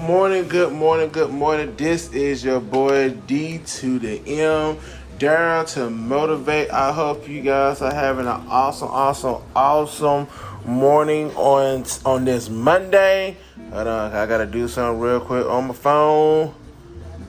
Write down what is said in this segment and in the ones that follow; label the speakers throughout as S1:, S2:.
S1: morning, good morning, good morning. This is your boy D to the M, Daryl to Motivate. I hope you guys are having an awesome morning on this Monday. Hold on, I gotta do something real quick on my phone.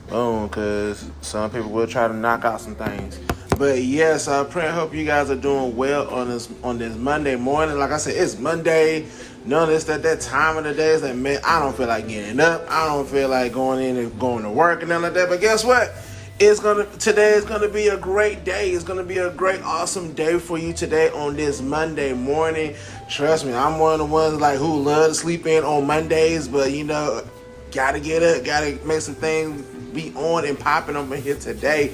S1: Boom, because some people will try to knock out some things. But yes, I pray and hope you guys are doing well on this Monday morning. Like I said, it's Monday. Notice that time of the day is like, man, I don't feel like getting up. I don't feel like going in and going to work and nothing like that. But guess what? Today is gonna be a great day. It's gonna be a great, awesome day for you today on this Monday morning. Trust me, I'm one of the ones like who love to sleep in on Mondays, but gotta get up, gotta make some things be on and popping over here today.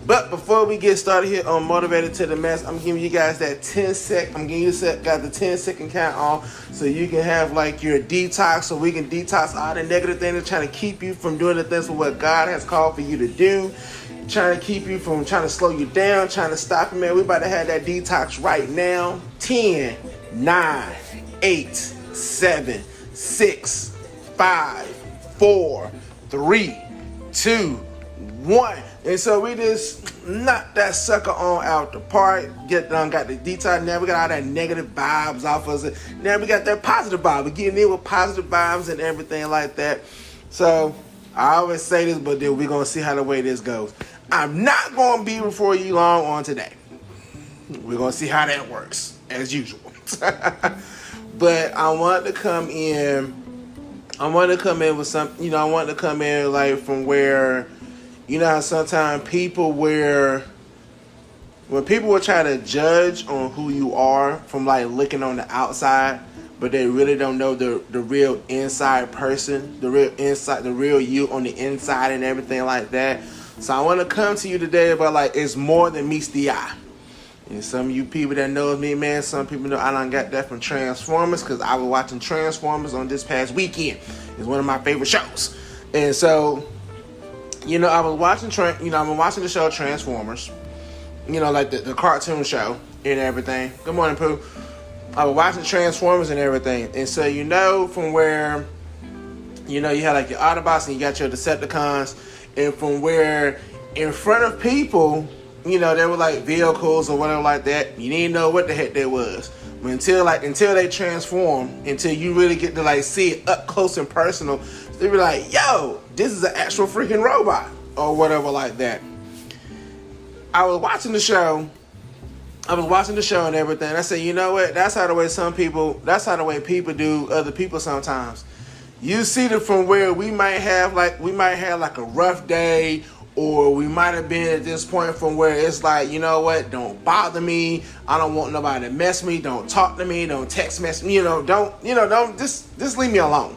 S1: But before we get started here on Motivated to the Max, I'm giving you guys that 10-sec. I'm giving you got the 10-second count on so you can have like your detox, so we can detox all the negative things that's trying to keep you from doing the things for what God has called for you to do. Trying to keep you from trying to slow you down, trying to stop you, man. We about to have that detox right now. 10, 9, 8, 7, 6, 5, 4, 3, 2, 1. And so we just knock that sucker on out the park. Got the detox. Now we got all that negative vibes off of it. Now we got that positive vibe. We're getting in with positive vibes and everything like that. So I always say this, but then we're going to see how the way this goes. I'm not going to be before you long on today. We're going to see how that works, as usual. But I want to come in with something, I want to come in like from where, how sometimes when people will try to judge on who you are from like looking on the outside, but they really don't know the real inside person, the real you on the inside and everything like that. So I want to come to you today about like it's more than meets the eye. And some of you people that know me, man, some people know I done got that from Transformers because I was watching Transformers on this past weekend. It's one of my favorite shows. And so, I was watching I've been watching the show Transformers, like the cartoon show and everything. Good morning, Pooh. I was watching Transformers and everything. And so, from where, you had like your Autobots and you got your Decepticons. And from where in front of people, they were like vehicles or whatever like that. You didn't know what the heck that was. But until they transform, until you really get to like see it up close and personal, they be like, yo, this is an actual freaking robot or whatever like that. I was watching the show and everything. I said, you know what? That's how the way people do other people sometimes. You see it from where we might have like a rough day, or we might have been at this point from where it's like, you know what? Don't bother me. I don't want nobody to mess me. Don't talk to me. Don't text message me. Don't just leave me alone.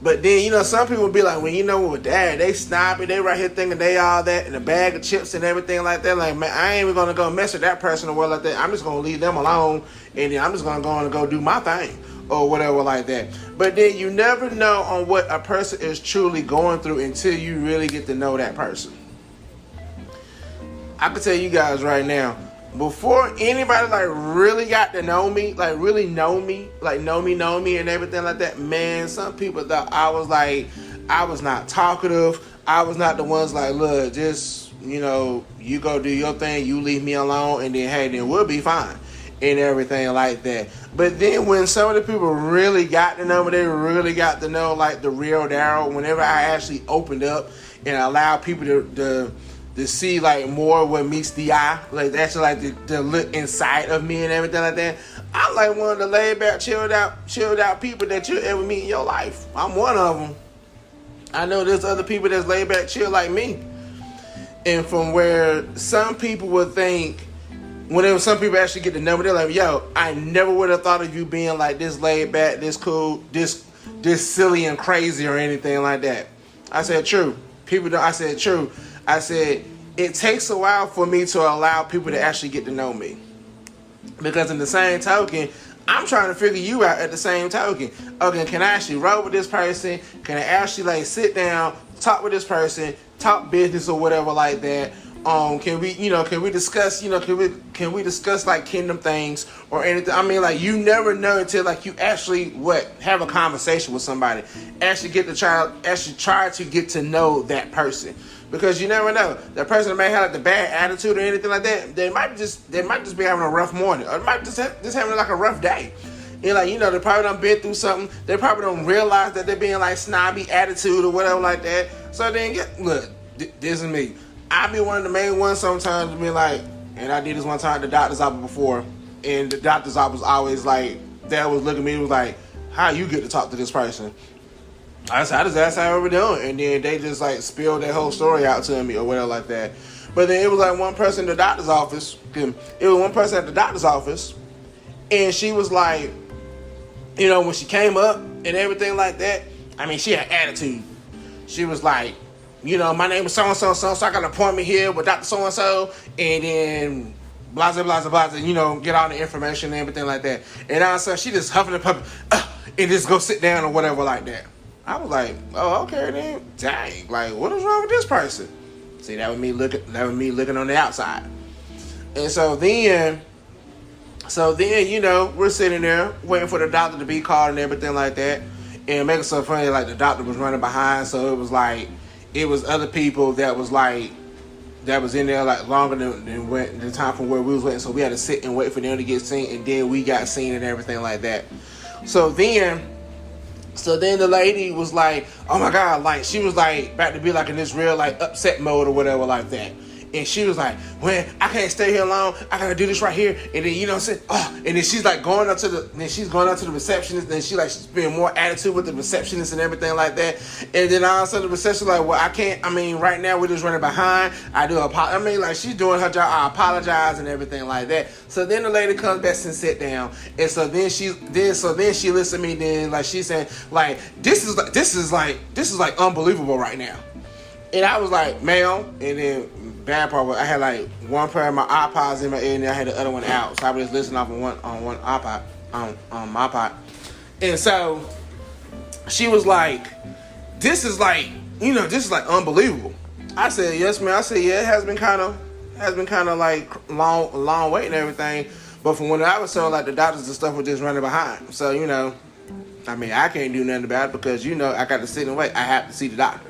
S1: But then, some people be like, well, with dad, they snobby, they right here thinking they all that, and a bag of chips and everything like that. Like, man, I ain't even going to go mess with that person or what like that. I'm just going to leave them alone, and then I'm just going to go on and go do my thing or whatever like that. But then you never know on what a person is truly going through until you really get to know that person. I can tell you guys right now, before anybody like really got to know me, like really know me, like know me and everything like that, man, some people thought I was not talkative. I was not the ones like, look, just, you go do your thing, you leave me alone, and then, hey, then we'll be fine and everything like that. But then when some of the people really got to know me, they really got to know like the real Daryl, whenever I actually opened up and allowed people to see like more what meets the eye, like actually like the look inside of me and everything like that. I'm like one of the laid back, chilled out people that you ever meet in your life. I'm one of them. I know there's other people that's laid back, chill like me. And from where some people would think, whenever some people actually get to know me, they're like, yo, I never would have thought of you being like this laid back, this cool, this silly and crazy or anything like that. I said, true. I said, true. I said, it takes a while for me to allow people to actually get to know me. Because in the same token, I'm trying to figure you out at the same token. Okay, can I actually roll with this person? Can I actually like sit down, talk with this person, talk business or whatever like that? can we discuss, can we discuss like kingdom things or anything? I mean, like, you never know until like you actually have a conversation with somebody, actually try to get to know that person, because you never know, that person may have like the bad attitude or anything like that. They might just be having a rough morning, or they might just having like a rough day. And like, they probably done been through something. They probably don't realize that they're being like snobby attitude or whatever like that. So then look, this is me. I be one of the main ones sometimes to be like, and I did this one time at the doctor's office before, and the doctor's office always like, they was looking at me, was like, how you get to talk to this person? I said, I just asked how we doing, and then they just like spilled their whole story out to me or whatever like that. But then it was like one person in the doctor's office, and she was like, when she came up and everything like that, I mean, she had attitude. She was like, my name is so-and-so, so I got an appointment here with Dr. So-and-so, and then blah, blah, blah, blah, get all the information and everything like that. And all of a sudden, she just huffing the puppy, and just go sit down or whatever like that. I was like, oh, okay then. Dang, like, what is wrong with this person? See, that was me looking on the outside. And so then, we're sitting there waiting for the doctor to be called and everything like that. And it makes it so funny, like the doctor was running behind, so it was like, it was other people that was in there like longer than the time from where we was waiting, so we had to sit and wait for them to get seen, and then we got seen and everything like that. So then the lady was like, oh my God, like she was like about to be like in this real like upset mode or whatever like that. And she was like, well, I can't stay here long. I gotta do this right here. And then, and then she's like going up to the receptionist, and she's being more attitude with the receptionist and everything like that. And then all of a sudden the receptionist like, well, I can't, right now we're just running behind. I do apologize. Like she's doing her job. I apologize and everything like that. So then the lady comes back and sit down. And so then she listens to me, then like she said, like, this is like unbelievable right now. And I was like, ma'am, and then bad part was I had like one pair of my iPods in my ear and I had the other one out. So I was just listening off on one iPod, on my iPod. And so she was like, this is like unbelievable. I said, yes, ma'am. I said, yeah, it has been kind of like long wait and everything. But from when I was told, like the doctors and stuff were just running behind. So, I can't do nothing about it because, I got to sit and wait. I have to see the doctor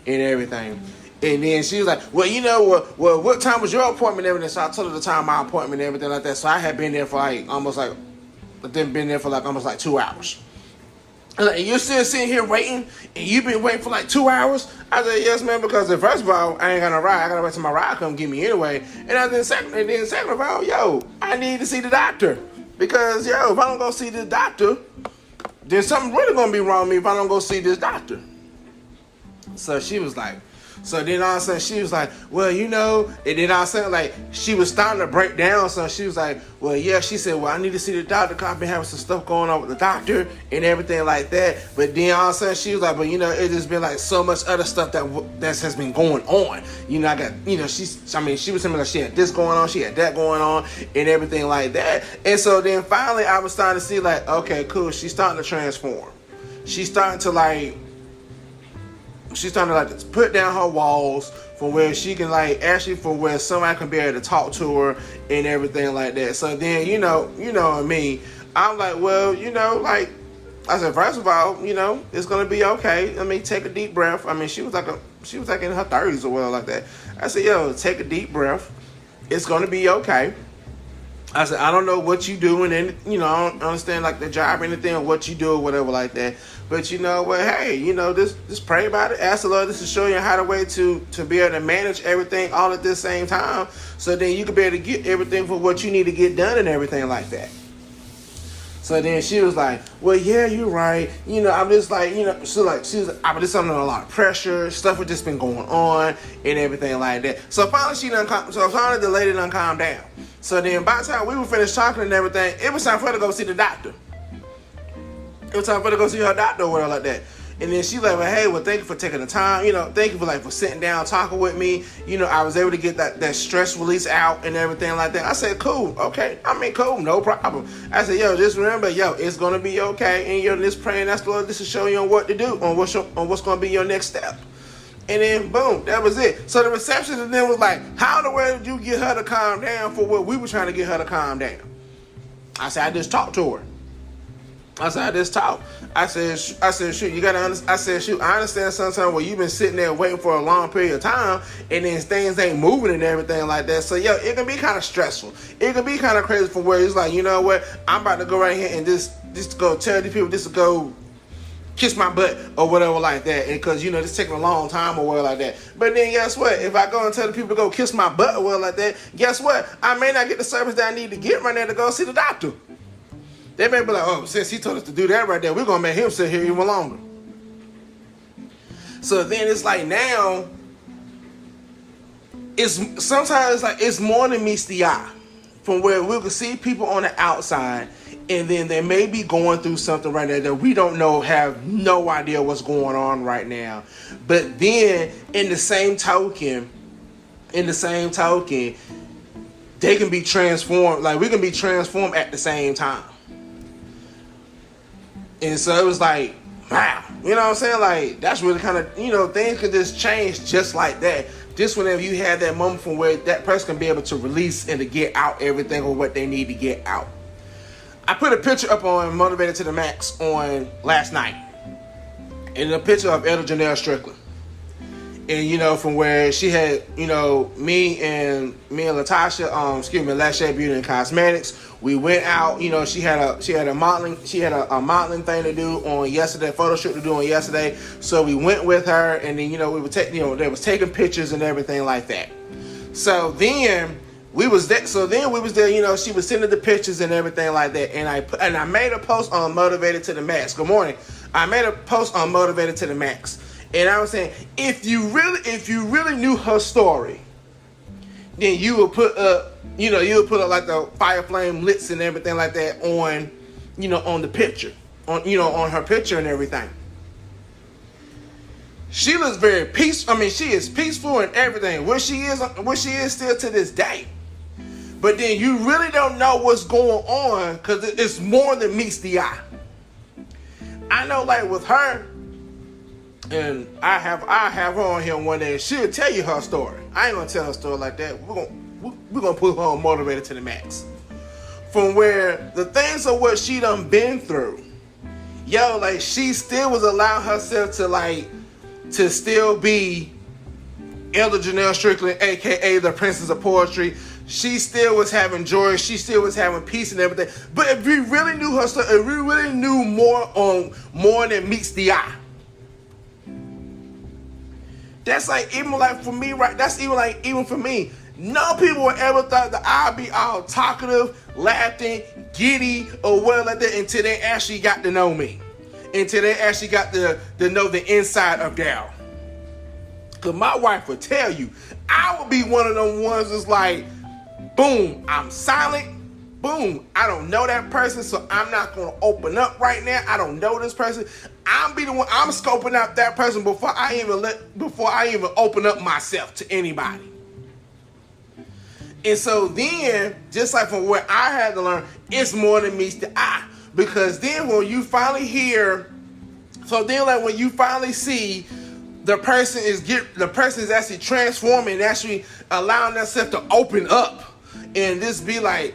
S1: and everything. And then she was like, well, what time was your appointment and everything? So I told her the time of my appointment and everything like that. So I had been there for almost 2 hours. And you're still sitting here waiting, and you've been waiting for like 2 hours? I said, yes, man, because first of all, I ain't got no ride. I got to wait till my ride come get me anyway. And then second of all, I need to see the doctor. Because, if I don't go see the doctor, then something really going to be wrong with me if I don't go see this doctor. So she was like, so then all of a sudden she was like, well, and then all of a sudden like she was starting to break down. So she was like, well, yeah, she said, well, I need to see the doctor because I've been having some stuff going on with the doctor and everything like that. But then all of a sudden she was like, but it just been like so much other stuff that has been going on. I got, she was telling me like she had this going on, she had that going on and everything like that. And so then finally I was starting to see like, okay, cool. She's starting to transform. She's starting to put down her walls from where she can from where somebody can be able to talk to her and everything like that. So then, what I mean, I'm like, well, like I said, first of all, it's gonna be okay. Take a deep breath. She was like in her 30s or whatever like that. I said, take a deep breath. It's gonna be okay. I said, I don't know what you do, and then, I don't understand like the job or anything or what you do or whatever like that. But hey, just pray about it. Ask the Lord just to show you how to be able to manage everything all at the same time. So then you can be able to get everything for what you need to get done and everything like that. So then she was like, well, yeah, you're right. I'm just like, she was like, I've been just under a lot of pressure. Stuff has just been going on and everything like that. So finally the lady done calmed down. So then by the time we were finished talking and everything, it was time for her to go see the doctor. It was time for her to go see her doctor or whatever like that. And then she's like, well, hey, well, thank you for taking the time. Thank you for sitting down, talking with me. I was able to get that stress release out and everything like that. I said, cool, okay. Cool, no problem. I said, just remember, it's gonna be okay. And just praying, that's the Lord, just to show you on what to do, on what's gonna be your next step. And then boom, that was it. So the receptionist then was like, how in the world did you get her to calm down for what we were trying to get her to calm down? I said, I just talked to her. I said, I just talked. I said, shoot, you gotta understand. I said, shoot, I understand sometimes where you've been sitting there waiting for a long period of time and then things ain't moving and everything like that. So yo, it can be kind of stressful. It can be kind of crazy from where it's like, you know what, I'm about to go right here and just go tell these people just to go kiss my butt or whatever like that, because you know it's taking a long time or whatever like that. But then guess what? If I go and tell the people to go kiss my butt or whatever like that, guess what? I may not get the service that I need to get right there to go see the doctor. They may be like, oh, since he told us to do that right there, we're gonna make him sit here even longer. So then it's like now, sometimes like it's more than meets the eye. From where we can see people on the outside, and then they may be going through something right now that we don't know, have no idea what's going on right now. But then in the same token, they can be transformed. Like we can be transformed at the same time. And so it was like, wow, you know what I'm saying? Like that's really kind of, you know, things can just change just like that. Just whenever you have that moment from where that person can be able to release and to get out everything or what they need to get out. I put a picture up on Motivated to the Max on last night. And a picture of Elder Janelle Strickland. And, you know, from where she had, you know, me and Latasha, Lachey Beauty and Cosmetics. We went out, you know, she had a modeling thing to do on yesterday, photo shoot to do on yesterday. So we went with her, and then, you know, they was taking pictures and everything like that. So then we was there, you know, she was sending the pictures and everything like that. And I made a post on Motivated to the Max. Good morning. I made a post on Motivated to the Max. And I was saying, if you really knew her story, then you would put up, you would like the fire flame lits and everything like that on, you know, on the picture, on her picture and everything. She looks very peaceful. I mean, she is peaceful and everything. Where she is still to this day. But then you really don't know what's going on because it's more than meets the eye. I know, like with her. And I have her on here one day. She'll tell you her story. I ain't gonna tell her story like that. We're gonna put her on Motivated to the Max. From where the things of what she done been through, yo, like she still was allowing herself to still be Elder Janelle Strickland, aka the Princess of Poetry. She still was having joy. She still was having peace and everything. But if we really knew her story, if we really knew more than meets the eye. That's like even like for me, right? That's even for me. No people would ever thought that I'd be all talkative, laughing, giddy, or whatever like that until they actually got to know me. Until they actually got to know the inside of Daryl. Cause my wife would tell you, I would be one of them ones that's like, boom, I'm silent. Boom, I don't know that person, so I'm not gonna open up right now. I don't know this person. I'm scoping out that person before I even open up myself to anybody. And so then, just like from what I had to learn, it's more than meets the eye. Because then when you finally hear, when you finally see the person is actually transforming and actually allowing themselves to open up and just be like,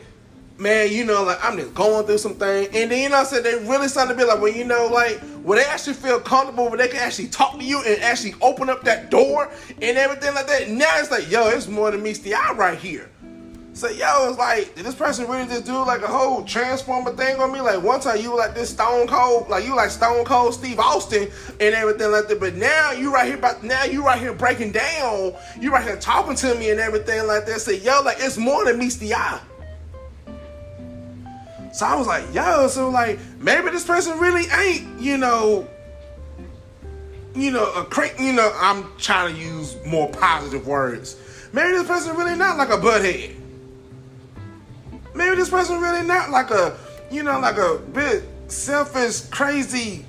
S1: man, you know, like I'm just going through some things. And then, you know, so they really started to be like, well, you know, like when they actually feel comfortable, when they can actually talk to you and actually open up that door and everything like that. Now it's like, yo, it's more than meets the eye right here. So, yo, it's like, did this person really just do like a whole transformer thing on me? Like one time you were like this Stone Cold, like you like Stone Cold Steve Austin and everything like that. But now you right here breaking down. You right here talking to me and everything like that. Say, yo, like it's more than meets the eye. So I was like, yo, so like maybe this person really ain't, I'm trying to use more positive words. Maybe this person really not like a butthead. Maybe this person really not like a bit selfish, crazy,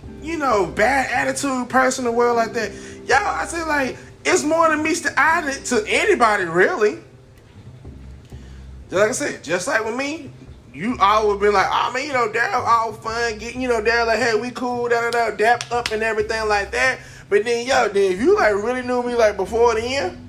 S1: bad attitude person or world like that. Yo, I say like it's more than meets the eye to anybody really. Just like I said, just like with me. You always been like, oh man, Daryl all fun, getting, Daryl like, hey, we cool, dap up and everything like that. But then, yo, then if you like really knew me like before then,